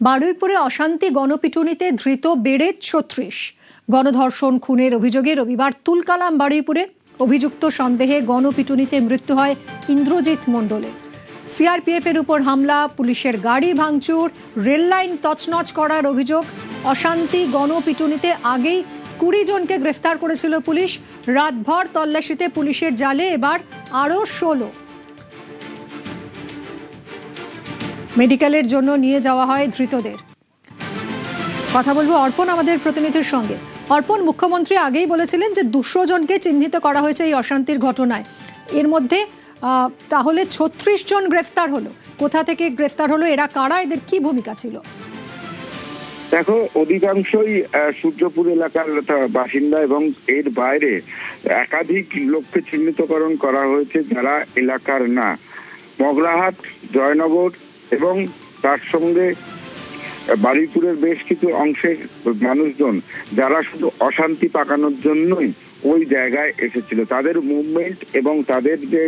বারুইপুরে অশান্তি গণপিটুনিতে ধৃত বেড়ে ৩৬। গণধর্ষণ খুনের অভিযোগে রবিবার তুলকালাম বারুইপুরে। অভিযুক্ত সন্দেহে গণপিটুনিতে মৃত্যু হয় ইন্দ্রজিৎ মণ্ডলের। সিআরপিএফ এর উপর হামলা, পুলিশের গাড়ি ভাঙচুর, রেললাইন তছনছ করার অভিযোগ। অশান্তি গণপিটুনিতে আগেই ২০ জনকে গ্রেফতার করেছিল পুলিশ। রাতভর তল্লাশিতে পুলিশের জালে এবার আরও ১৬। মেডিকেলের জন্য নিয়ে যাওয়া হয় ধৃতদের। কথা বলবো অর্পণ আমাদের প্রতিনিধির সঙ্গে। অর্পণ, মুখ্যমন্ত্রী আগেই বলেছিলেন যে ২০০ জনকে চিহ্নিত করা হয়েছে এই অশান্তির ঘটনায়। এর মধ্যে তাহলে ৩৬ জন গ্রেফতার হলো। কোথা থেকে গ্রেফতার হলো, এরা কারা, এদের কি ভূমিকা ছিল? দেখো, অধিকাংশই সূর্যপুর এলাকার বাসিন্দা এবং এর বাইরে একাধিক লোককে চিহ্নিতকরণ করা হয়েছে যারা এলাকার না। মগরাহাট, জয়নগর এবং তার সঙ্গে বারুইপুরের বেশ কিছু অংশের মানুষজন যারা শুধু অশান্তি পাকানোর জন্যই ওই জায়গায় এসেছিল। তাদের মুভমেন্ট এবং তাদের যে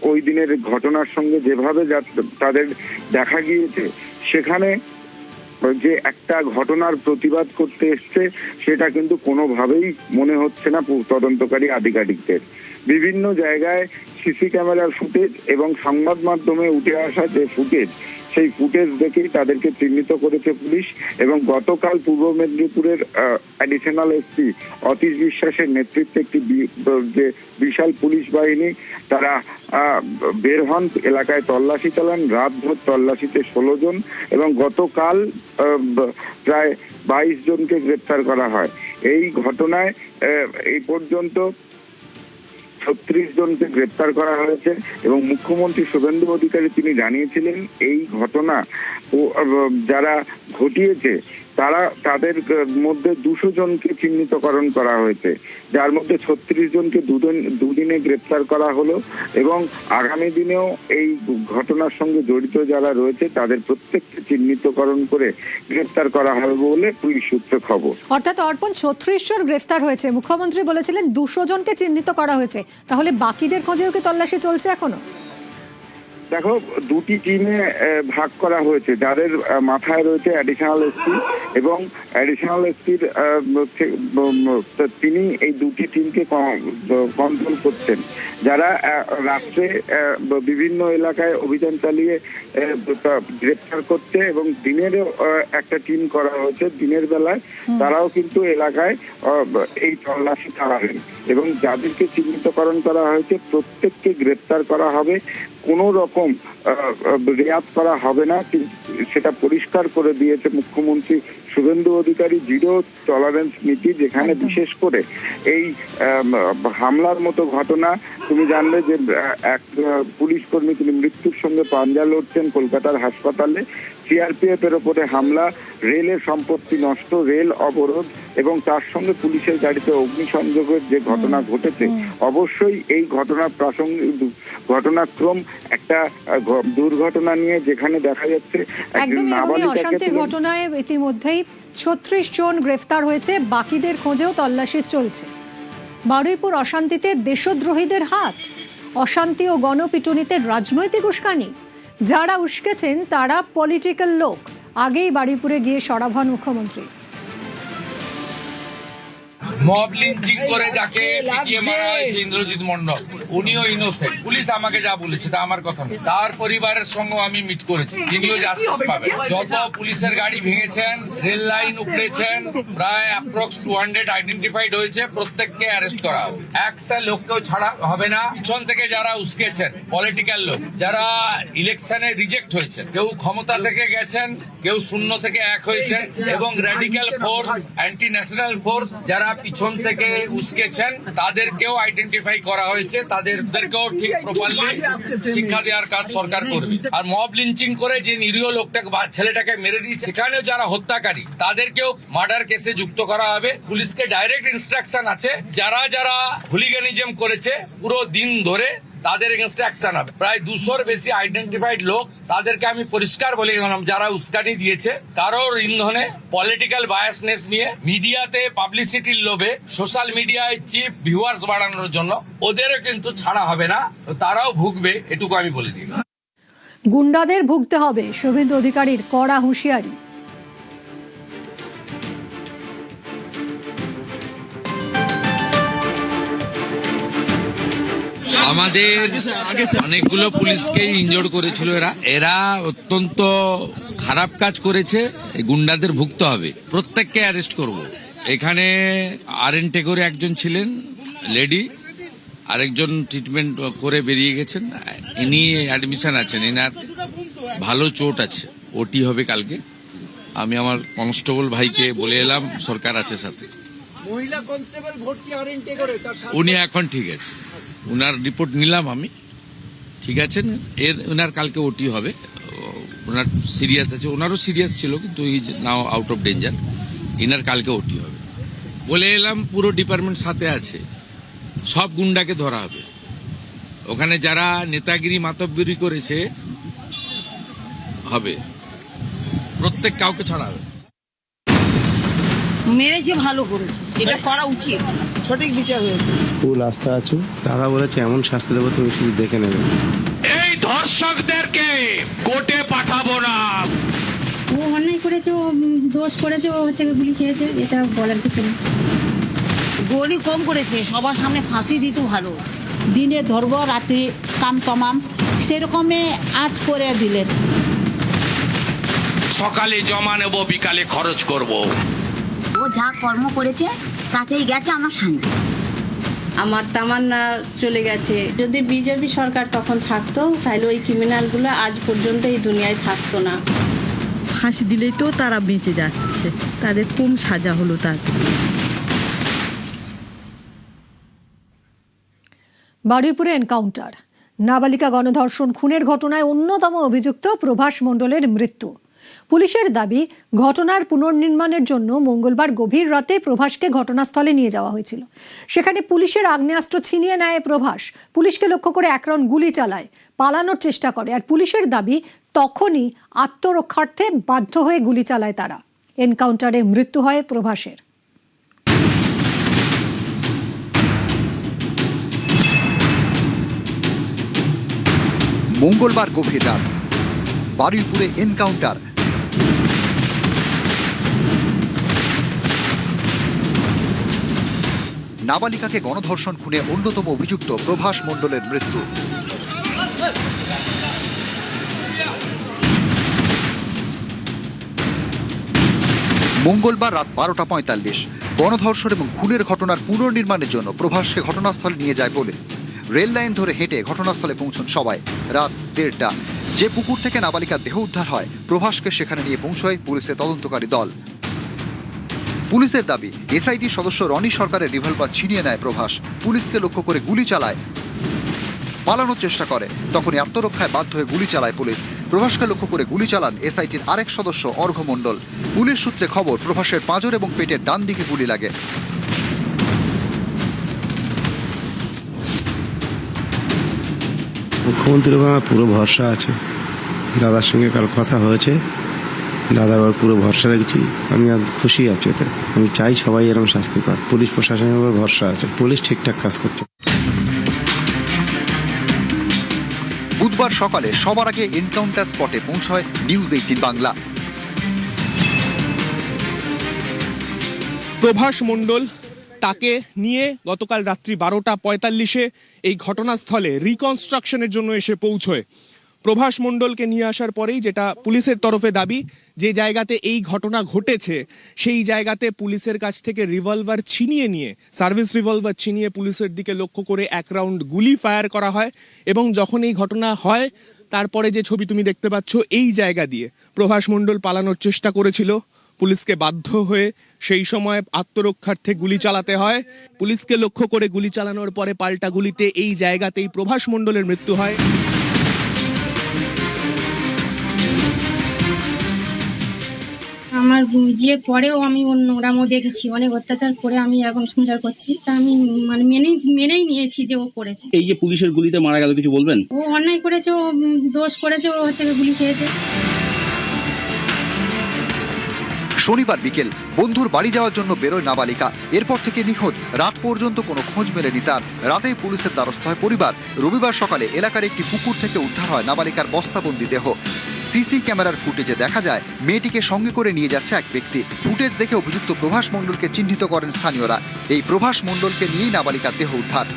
ওই দিনের ঘটনার সঙ্গে যেভাবে তাদের দেখা গিয়েছে, সেখানে যে একটা ঘটনার প্রতিবাদ করতে এসছে সেটা কিন্তু কোনোভাবেই মনে হচ্ছে না তদন্তকারী আধিকারিকদের। বিভিন্ন জায়গায় সিসি ক্যামেরার ফুটেজ এবং সংবাদ মাধ্যমে উঠে আসা যে ফুটেজ, সেই ফুটেজ দেখেই তাদেরকে চিহ্নিত করেছে পুলিশ। এবং গতকাল পূর্ব মেদিনীপুরের অ্যাডিশনাল এসপি অতীশ বিশ্বাসের নেতৃত্বে একটি যে বিশাল পুলিশ বাহিনী, তারা বের হন, এলাকায় তল্লাশি চালান। রাতভর তল্লাশিতে ১৬ জন এবং গতকাল প্রায় ২২ জনকে গ্রেপ্তার করা হয়। এই ঘটনায় এই পর্যন্ত ৩৬ জনকে গ্রেপ্তার করা হয়েছে এবং মুখ্যমন্ত্রী শুভেন্দু অধিকারী তিনি জানিয়েছিলেন এই ঘটনা যারা ঘটিয়েছে তাদের মধ্যে ২০০ জনকে চিহ্নিতকরণ করা হয়েছে, যার মধ্যে ৩৬ জনকে দুদিনে গ্রেপ্তার করা হলো এবং আগামী দিনেও এই ঘটনার সঙ্গে জড়িত যারা রয়েছে তাদের প্রত্যেককে চিহ্নিতকরণ করে গ্রেপ্তার করা হবে বলে পুলিশ সূত্রে খবর। অর্থাৎ অর্পণ, ৩৬ জন গ্রেফতার হয়েছে, মুখ্যমন্ত্রী বলেছিলেন ২০০ জনকে চিহ্নিত করা হয়েছে, তাহলে বাকিদের খোঁজেও কি তল্লাশি চলছে এখনো? দেখো, দুটি টিমে ভাগ করা হয়েছে, যাদের মাথায় রয়েছে অ্যাডিশনাল এসপি এবং অ্যাডিশনাল এসপির তিনি এই দুটি টিমকে কন্ট্রোল করছেন, যারা রাত্রে বিভিন্ন এলাকায় অভিযান চালিয়ে গ্রেপ্তার করছে এবং দিনেরও একটা টিম করা হয়েছে। দিনের বেলায় তারাও কিন্তু এলাকায় এই তল্লাশি চালাবেন এবং যাদেরকে চিহ্নিতকরণ করা হয়েছে প্রত্যেককে গ্রেপ্তার করা হবে, কোনো রকম রেয়াত করা হবে না। সেটা পরিষ্কার করে দিয়েছে মুখ্যমন্ত্রী শুভেন্দু অধিকারী। জিরো টলারেন্স নীতি, যেখানে বিশেষ করে এই হামলার মতো ঘটনা, তুমি জানলে যে এক পুলিশ কর্মী তিনি মৃত্যুর সঙ্গে পাঞ্জা লড়ছেন কলকাতার হাসপাতালে। সিআরপিএফ এর ওপরে হামলা, রেলের সম্পত্তি নষ্ট, রেল অবরোধ এবং তার সঙ্গে পুলিশের গাড়িতে অগ্নিসংযোগের যে ঘটনা ঘটেছে, অবশ্যই এই ঘটনাক্রম একটা দুর্ঘটনা নিয়ে, যেখানে দেখা যাচ্ছে অশান্তির ঘটনায় ইতিমধ্যেই ৩৬ জন গ্রেফতার হয়েছে, বাকিদের খোঁজেও তল্লাশি চলছে। বারুইপুর অশান্তিতে দেশদ্রোহীদের হাত, অশান্তি ও গণপিটুনিতে রাজনৈতিক উস্কানি, যারা উস্কেছেন তারা পলিটিক্যাল লোক। আগেই বারুইপুরে গিয়ে সরব হন মুখ্যমন্ত্রী। মব লিঞ্চিং করে যাকে পিটিয়ে মারা হয়েছে ইন্দ্রজিৎ মণ্ডল, উনিও ইনোসেন্ট। পুলিশ আমাকে যা বলেছে তা আমার কথা নয়, তার পরিবারের সঙ্গে আমি মিট করেছি, তিনিও জাস্টিস পাবেন। যত পুলিশের গাড়ি ভেঙেছেন, রেল লাইন উপড়েছেন, প্রায় অ্যাপ্রক্স 200 আইডেন্টিফাইড হয়েছে, প্রত্যেককে অ্যারেস্ট করা হবে। একটা লোককেও ছাড়া হবে না। পিছন থেকে যারা উস্কেছেন পলিটিক্যাল লোক, যারা ইলেকশনে রিজেক্ট হয়েছেন, কেউ ক্ষমতা থেকে গেছেন, কেউ শূন্য থেকে এক হয়েছে, এবং radical force, anti national force যারা পিছন থেকে উস্কেছেন তাদেরকেও আইডেন্টিফাই করা হয়েছে, তাদেরকেও ঠিক প্রপারলি শিক্ষা দেওয়ার কাজ সরকার করবে। আর মব লিঞ্চিং করে যে নিরীহ লোকটাকে বা ছেলেটাকে মেরে দিয়েছে, সেখানেও যারা হত্যাকারী তাদেরকেও মার্ডার কেসে যুক্ত করা হবে। পুলিশকে ডাইরেক্ট ইনস্ট্রাকশন আছে, যারা যারা হুলিগানিজম করেছে পুরো দিন ধরে তাদের এগেনস্টে অ্যাকশন হবে। প্রায় 200-র বেশি আইডেন্টিফাইড লোক, তাদেরকে আমি পরিষ্কার বলে গেলাম যারা উস্কানি দিয়েছে, কারোর ইন্ধনে পলিটিক্যাল বায়াসনেস নিয়ে মিডিয়াতে পাবলিসিটির লোভে সোশ্যাল মিডিয়ায় চিপ ভিউয়ার্স বাড়ানোর জন্য ওদেরও কিন্তু ছাড়া হবে না, তারাও ভুগবে, এটুকু আমি বলে দিই। গুন্ডাদের ভুগতে হবে, শুভেন্দু অধিকারীর কড়া হুঁশিয়ারি। আমাদের অনেকগুলো পুলিশকে ইনজোর্ড করেছিল এরা অত্যন্ত খারাপ কাজ করেছে। এই গুন্ডাদের ভুগতে হবে, প্রত্যেককে অ্যারেস্ট করব। এখানে আরএনটে করে একজন ছিলেন লেডি, আরেকজন ট্রিটমেন্ট করে বেরিয়ে গেছেন, ইনি অ্যাডমিশন আছেন, এনার ভালো চোট আছে, ওটি হবে কালকে। আমি আমার কনস্টেবল ভাইকে বলে এলাম, সরকার আছে সাথে। মহিলা কনস্টেবল ভর্তি আরএনটে করে তার উনি এখন ঠিক আছে, উনার রিপোর্ট নিলাম আমি, ঠিক আছেন। উনার কালকে ওটি হবে, ওনার সিরিয়াস আছে, ওনারও সিরিয়াস ছিল কিন্তু is now out of danger. Inner কালকে ওটি হবে বলে এলাম। পুরো ডিপার্টমেন্ট সাথে আছে, সব গুন্ডাকে ধরা হবে। ওখানে যারা নেতাগিরি মাতব্বরি করেছে হবে, প্রত্যেক কাউকে ছাড়া হবে। মেরেছে, ভালো করেছে, এটা করা উচিত, সঠিক বিচার হয়েছে। ফুল আস্থা আছে, দাদা বলেছে এমন শাস্তি দেবো তুমি শুধু দেখে নেবে। এই ধর্ষকদেরকে কোর্টে পাঠাবো না। ও অন্যায় করেছে, ও দোষ করেছে, ও হচ্ছে গুলি খেয়েছে, এটা বলার কিছু নেই। গলি কম করেছে, সবার সামনে ফাঁসি দিত ভালো। দিনে ধরবো, রাত্রি কাম তমাম, সেরকমে আজ করে দিলেন। সকালে জমা নেব, বিকালে খরচ করব। ও যা কর্ম করেছে তাতেই গেছে আমার শান্তি। আমার তামান্না চলে গেছে। যদি বিজেপি সরকার তখন থাকতো তাহলে ওই ক্রিমিনালগুলো আজ পর্যন্ত এই দুনিয়ায় থাকতো না। ফাঁসি দিলেই তো তারা বেঁচে যাচ্ছে, তাদের কম সাজা হলো তার। বারুইপুরে এনকাউন্টার, নাবালিকা গণধর্ষণ খুনের ঘটনায় অন্যতম অভিযুক্ত প্রভাস মণ্ডলের মৃত্যু। পুলিশের দাবি, ঘটনার পুনর্নির্মাণের জন্য মঙ্গলবার গভীর রাতে প্রভাসকে ঘটনাস্থলে নিয়ে যাওয়া হয়েছিল। সেখানে পুলিশের আগ্নেয়াস্ত্র ছিনিয়ে নেয় প্রভাস, পুলিশকে লক্ষ্য করে এক রাউন্ড গুলি চালায়, পালানোর চেষ্টা করে। আর পুলিশের দাবি, তখনই আত্মরক্ষার্থে বাধ্য হয়ে গুলি চালায় তারা। এনকাউন্টারে মৃত্যু হয় প্রভাসের। মঙ্গলবার গভীর রাত, বারুইপুরে এনকাউন্টার। নাবালিকাকে গণধর্ষণ খুনে অন্যতম অভিযুক্ত প্রভাস মণ্ডলের মৃত্যু। মঙ্গলবার রাত 12:45 গণধর্ষণ এবং খুনের ঘটনার পুনর্নির্মাণের জন্য প্রভাসকে ঘটনাস্থলে নিয়ে যায় পুলিশ। রেল লাইন ধরে হেঁটে ঘটনাস্থলে পৌঁছন সবাই। রাত 1:30 যে পুকুর থেকে নাবালিকার দেহ উদ্ধার হয়, প্রভাসকে সেখানে নিয়ে পৌঁছয় পুলিশের তদন্তকারী দল। পুলিশের দাবি, এসআইটি সদস্য রনি সরকারের রিভলভার ছিনিয়ে নেয় প্রভাস, পুলিশকে লক্ষ্য করে গুলি চালায়, পালানোর চেষ্টা করে। তখনই আত্মরক্ষায় বাধ্য হয়ে গুলি চালায় পুলিশ। প্রভাসকে লক্ষ্য করে গুলি চালান এসআইটির আরেক সদস্য অর্ঘ্য মণ্ডল। পুলিশ সূত্রে খবর, প্রভাসের পাঁজর এবং পেটের ডান দিকে গুলি লাগে। মুখ্যমন্ত্রীর উপর আমার পুরো ভরসা আছে। দাদার সঙ্গে কাল কথা হয়েছে, দাদার উপর পুরো ভরসা রেখেছি। আমি আর খুশি আছি এতে। আমি চাই সবাই এরকম শাস্তি পাক। পুলিশ প্রশাসনের উপর ভরসা আছে, পুলিশ ঠিকঠাক কাজ করছে। বুধবার সকালে সবার আগে এনকাউন্টার স্পটে পৌঁছয় নিউজ 18 বাংলা। প্রভাস মণ্ডল, তাকে নিয়ে গতকাল রাত্রি 12:45 এই ঘটনাস্থলে রিকনস্ট্রাকশনের জন্য এসে পৌঁছয়। প্রভাস মণ্ডলকে নিয়ে আসার পরেই, যেটা পুলিশের তরফে দাবি, যে জায়গাতে এই ঘটনা ঘটেছে সেই জায়গাতে পুলিশের কাছ থেকে রিভলভার ছিনিয়ে নিয়ে, সার্ভিস রিভলভার ছিনিয়ে পুলিশের দিকে লক্ষ্য করে এক রাউন্ড গুলি ফায়ার করা হয়। এবং যখন এই ঘটনা হয়, তারপরে যে ছবি তুমি দেখতে পাচ্ছ, এই জায়গা দিয়ে প্রভাস মণ্ডল পালানোর চেষ্টা করেছিল, পুলিশকে বাধ্য হয়ে সেই সময় আত্মরক্ষার্থে গুলি চালাতে হয়। পুলিশকে লক্ষ্য করে গুলি চালানোর পরে পাল্টা গুলিতে এই জায়গাতেই প্রভাস মণ্ডলের মৃত্যু হয়। আমার বিয়ের পরেও আমি নোংরামও দেখেছি, অনেক অত্যাচার করে আমি এখন সংসার করছি। তা আমি মানে মেনেই নিয়েছি যে ও করেছে। এই যে পুলিশের গুলিতে মারা গেল, কিছু বলবেন? ও অন্যায় করেছে, ও দোষ করেছে, ও হচ্ছে গুলি খেয়েছে। শনিবার বিকেল বন্ধুর বাড়ি যাওয়ার জন্য বেরোয় নাবালিকা। এরপর থেকে নিখোঁজ, রাত পর্যন্ত কোনো খোঁজ মেলেনি তার। রাতেই পুলিশের দ্বারস্থ হয় পরিবার। রবিবার সকালে এলাকার একটি পুকুর থেকে উদ্ধার হয় নাবালিকার বস্তাবন্দি দেহ। সিসি ক্যামেরার ফুটেজে দেখা যায় মেয়েটিকে সঙ্গে করে নিয়ে যাচ্ছে এক ব্যক্তি। ফুটেজ দেখে অভিযুক্ত প্রভাস মণ্ডলকে চিহ্নিত করেন স্থানীয়রা। এই প্রভাস মণ্ডলকে নিয়েই নাবালিকার দেহ উদ্ধার।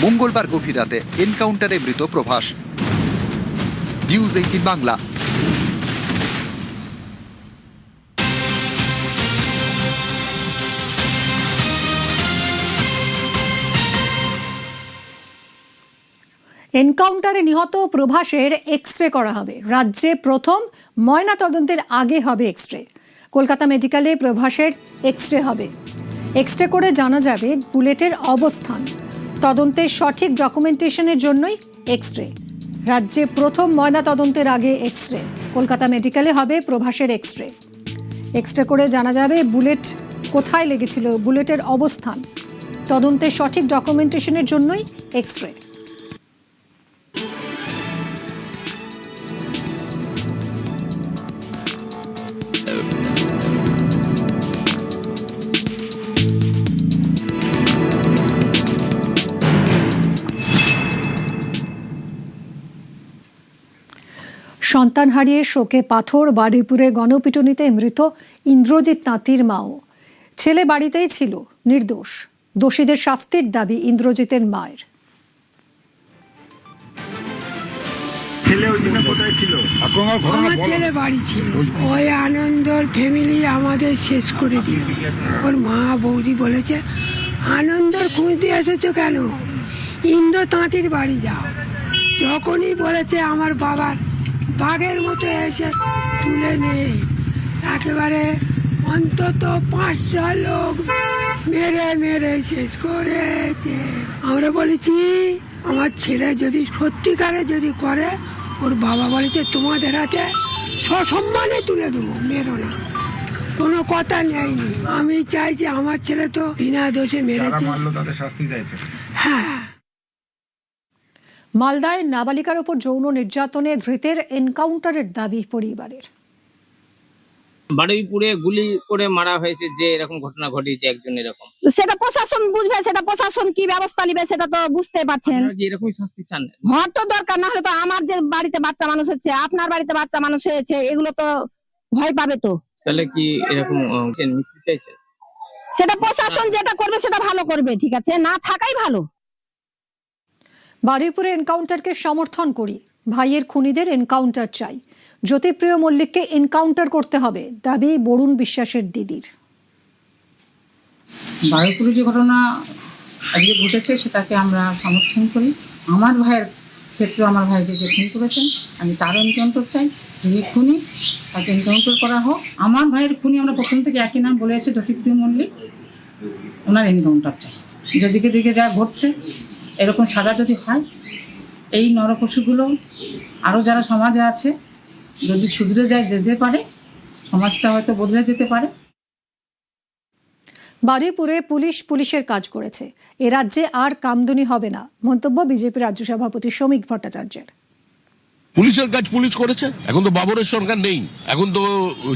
মঙ্গলবার গভীর রাতে এনকাউন্টারে মৃত প্রভাস। নিউজ 18 বাংলা। এনকাউন্টারে নিহত প্রভাসের এক্সরে করা হবে। রাজ্যে প্রথম ময়না তদন্তের আগে হবে এক্সরে। কলকাতা মেডিকেলে প্রভাসের এক্সরে হবে। এক্সরে করে জানা যাবে বুলেটের অবস্থান। তদন্তের সঠিক ডকুমেন্টেশনের জন্যই এক্সরে। রাজ্যে প্রথম ময়না তদন্তের আগে এক্সরে। কলকাতা মেডিকেলে হবে প্রভাসের এক্সরে। এক্সরে করে জানা যাবে বুলেট কোথায় লেগেছিল, বুলেটের অবস্থান। তদন্তের সঠিক ডকুমেন্টেশনের জন্যই এক্সরে। সন্তান হারিয়ে শোকে পাথর। বারুইপুরে গণপিটুনিতে মৃত ইন্দ্রজিৎ তাঁতির মাও। ছেলে বাড়িতেই ছিল, নির্দোষ। দোষীদের শাস্তির দাবি ইন্দ্রজিতের মায়ের। আমার ছেলে বাড়ি ছিল, ওই আনন্দর ফ্যামিলি আমাদের শেষ করে দিল। ওর মা বৌদি বলেছে, আনন্দর খুঁজতে এসেছো কেন, ইন্দ্র তাঁতির বাড়ি যাও। যখনই বলেছে আমার বাবার বাঘের মতো এসে তুলে নেই। একেবারে অন্তত 500 লোক মেরে মেরে শেষ করেছে। আমরা বলেছি আমার ছেলে যদি সত্যিকারে যদি করে, ওর বাবা বলেছে তোমাদের হাতে সসম্মানে তুলে দেবো, মেরো না, কোনো কথা নেয়নি। আমি চাইছি আমার ছেলে তো বিনা দোষে মেরেছে। হ্যাঁ। মালদায় নাবালিকার ওপর যৌন নির্যাতনে ধৃতের এনকাউন্টারের দাবি পরিবারের। বারুইপুরে গুলি করে মারা হয়েছে, যে এরকম ঘটনা ঘটিয়েছে একজন এরকম, সেটা প্রশাসন বুঝবে, সেটা প্রশাসন কি ব্যবস্থা নেবে সেটা তো বুঝতে পারছেন। এরকম শাস্তি চান হওয়ার তো দরকার, না হলে তো আমার যে বাড়িতে বাচ্চা মানুষ হচ্ছে, আপনার বাড়িতে বাচ্চা মানুষ হয়েছে, এগুলো তো ভয় পাবে তো। তাহলে কি এরকম মৃত্যু চাইছে? সেটা প্রশাসন যেটা করবে সেটা ভালো করবে, ঠিক আছে, না থাকাই ভালো। বারুইপুরে এনকাউন্টারকে সমর্থন করি, ভাইয়ের খুনিদের এনকাউন্টার চাই। জ্যোতিপ্রিয় মল্লিককে এনকাউন্টার করতে হবে, দাবি বরুণ বিশ্বাসের দিদির। বারুইপুরে যে ঘটনা আজকে ঘটেছে সেটাকে আমরা সমর্থন করি। আমার ভাইয়ের ক্ষেত্রে, আমার ভাইকে যে খুন করেছেন, আমি তার এনকাউন্টার চাই। যিনি খুনি তাকে এনকাউন্টার করা হোক। আমার ভাইয়ের খুনি আমরা প্রথম থেকে একই নাম বলে আছি, জ্যোতিপ্রিয় মল্লিক। ওনার এনকাউন্টার চাই। যেদিকে দিকে যা ঘটছে, এরকম সাজা যদি হয়, এই নরপশুগুলো আরও যারা সমাজে আছে যদি শুধরে যায়, যেতে পারে, সমাজটা হয়তো বদলে যেতে পারে। বারুইপুরে পুলিশের কাজ করেছে, এ রাজ্যে আর কামদুনি হবে না, মন্তব্য বিজেপি রাজ্য সভাপতি শ্রমিক ভট্টাচার্যের। পুলিশের কাজ পুলিশ করেছে। এখন তো বাবরের সরকার নেই, এখন তো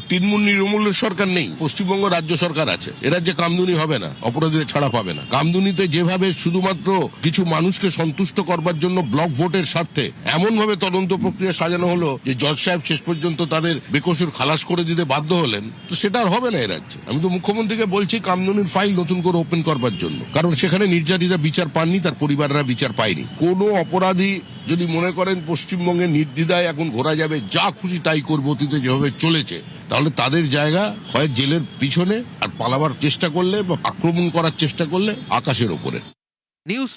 তৃণমূল তৃণমূলের সরকার নেই, পশ্চিমবঙ্গ রাজ্য সরকার আছে। এ রাজ্যে কামদুনি হবে না, অপরাধীদের ছাড়া পাবে না। কামদুনিতে যেভাবে শুধুমাত্র কিছু মানুষকে সন্তুষ্ট করবার জন্য ব্লক ভোটের স্বার্থে এমন ভাবে তদন্ত প্রক্রিয়া সাজানো হলো যে জজ সাহেব শেষ পর্যন্ত তাদের বেকসুর খালাস করে দিতে বাধ্য হলেন, তো সেটা আর হবে না এ রাজ্যে। আমি তো মুখ্যমন্ত্রীকে বলছি কামদুনির ফাইল নতুন করে ওপেন করবার জন্য, কারণ সেখানে নির্যাতিতা বিচার পাননি, তার পরিবাররা বিচার পায়নি। কোনো অপরাধী যদি মনে করেন পশ্চিমবঙ্গে নির্দ্বিধায় এখন ঘোরা যাবে, যা খুশি তাই করবো, অতীতে যেভাবে চলেছে, তাহলে তাদের জায়গা হয় জেলের পিছনে, আর পালাবার চেষ্টা করলে বা আক্রমণ করার চেষ্টা করলে আকাশের ওপরে। নিউজ